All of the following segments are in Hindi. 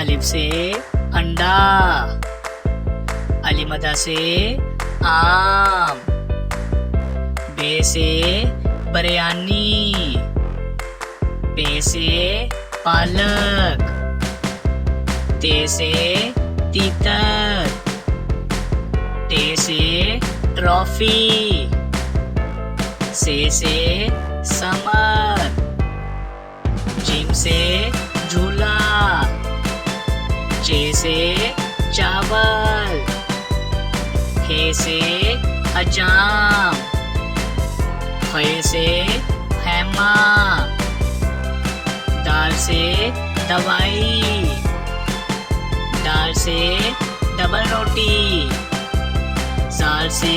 अलिफ से अंडा, अलिमदा से आम, बे से बिरयानी, पे से पालक, ते से तीतर, टे से ट्रॉफी, से समर, जिम से झूला, चे से चावल, खे से हजाम, खे से खैमा, दाल से दवाई, दाल से डबल रोटी, जाल से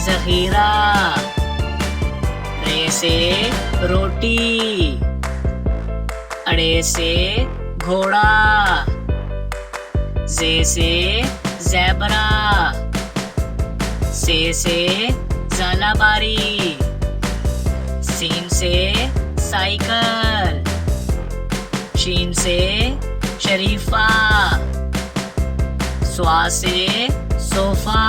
जखीरा, रे से रोटी, अड़े से घोड़ा, जे से ज़ेबरा, से ज़ालाबारी, सीन से साइकिल, शीन से शरीफा, स्वा से सोफा,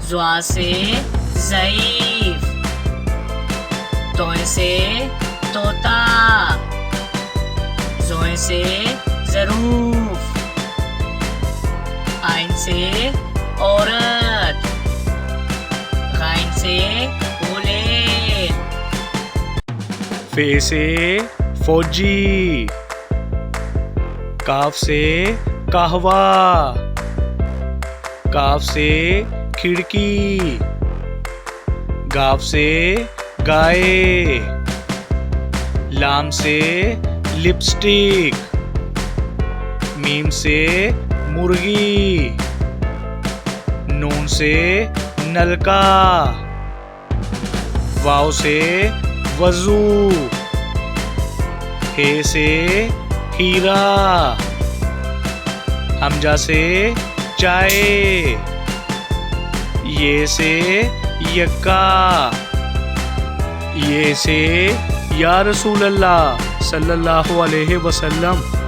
ज़्वा से ज़ईफ, तोय से तोता, ज़ोय से ज़रूफ, आइन से औरत, गाइन से बुलेट, फे से फौजी, काफ से कहवा, काफ से खिड़की, गाफ से गाय, लाम से लिपस्टिक, मीम से मुर्गी, नून से नलका, वाव से वजू, हे से हीरा, हमजा से चाय, ये से यक्का, ये से या रसूल अल्लाह सल्लल्लाहु अलैहि वसल्लम।